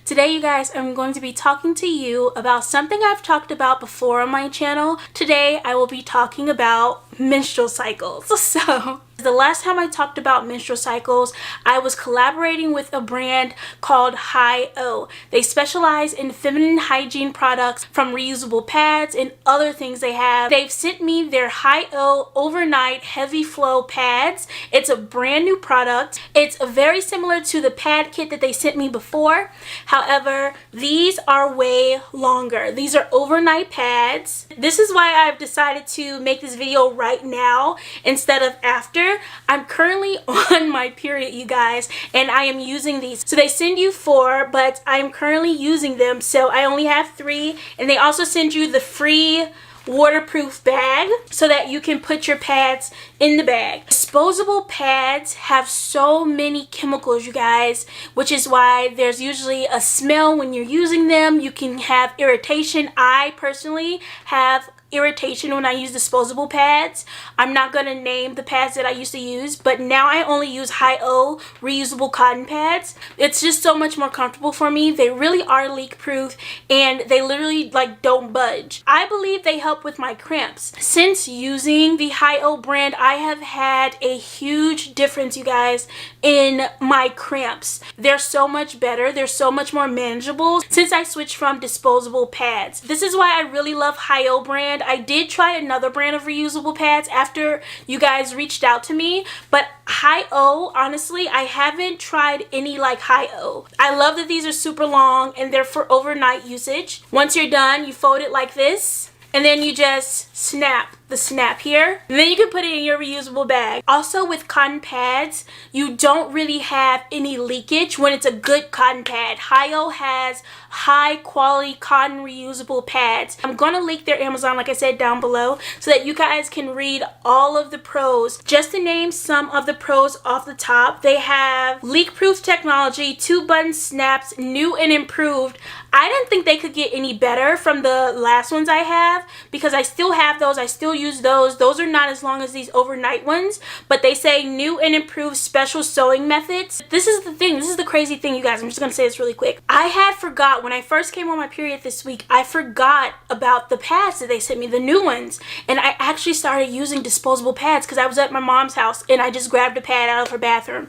Today, you guys, I'm going to be talking to you about something I've talked about before on my channel. Today, I will be talking about menstrual cycles. So, the last time I talked about menstrual cycles, I was collaborating with a brand called Hi-O. They specialize in feminine hygiene products, from reusable pads and other things they have. They've sent me their Hi-O overnight heavy flow pads. It's a brand new product. It's very similar to the pad kit that they sent me before. However, these are way longer. These are overnight pads. This is why I've decided to make this video right now instead of after. I'm currently on my period, you guys, and I am using these. So they send you 4, but I'm currently using them, so I only have 3. And they also send you the free waterproof bag so that you can put your pads in the bag. Disposable pads have so many chemicals, you guys, which is why there's usually a smell when you're using them. You can have irritation. I personally have irritation when I use disposable pads. I'm not going to name the pads that I used to use, but now I only use Hi-O reusable cotton pads. It's just so much more comfortable for me. They really are leak proof and they literally don't budge. I believe they help with my cramps. Since using the Hi-O brand, I have had a huge difference, you guys, in my cramps. They're so much better. They're so much more manageable since I switched from disposable pads. This is why I really love Hi-O brand. I did try another brand of reusable pads after you guys reached out to me, but Hi-O, honestly, I haven't tried any like Hi-O. I love that these are super long and they're for overnight usage. Once you're done, you fold it like this, and then you just snap the snap here, and then you can put it in your reusable bag. Also, with cotton pads, you don't really have any leakage when it's a good cotton pad. Hi-O has high quality cotton reusable pads. I'm gonna link their Amazon, like I said, down below so that you guys can read all of the pros. Just to name some of the pros off the top, they have leak proof technology, 2-button snaps, new and improved. I didn't think they could get any better from the last ones I have, because I still have those. I still use those. Those are not as long as these overnight ones, but they say new and improved special sewing methods. This is the thing. This is the crazy thing, you guys. I'm just gonna say this really quick. I had forgot when I first came on my period this week, I forgot about the pads that they sent me, the new ones, and I actually started using disposable pads because I was at my mom's house and I just grabbed a pad out of her bathroom.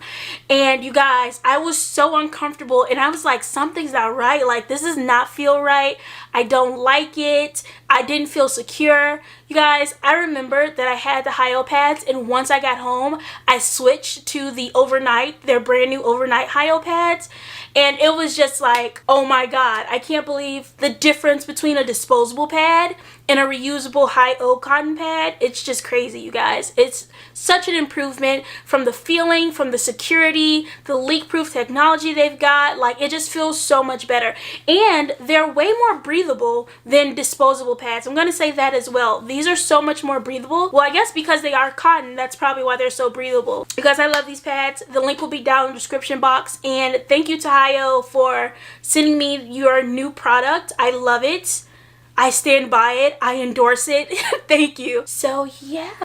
And you guys, I was so uncomfortable and I was like, something's not right. Like, this does not feel right. I don't like it. I didn't feel secure. You guys, I remember that I had the Hi-O pads, and once I got home, I switched to the overnight, their brand new overnight Hi-O pads, and it was just like, oh my god, I can't believe the difference between a disposable pad and a reusable Hi-O cotton pad. It's just crazy, you guys. It's such an improvement from the feeling, from the security, the leak-proof technology they've got. Like, it just feels so much better. And they're way more breathable than disposable pads. I'm going to say that as well. These are so much more breathable. Well, I guess because they are cotton, that's probably why they're so breathable. Because I love these pads. The link will be down in the description box. And thank you to Hi-O for sending me your new product. I love it. I stand by it. I endorse it. Thank you. So yeah.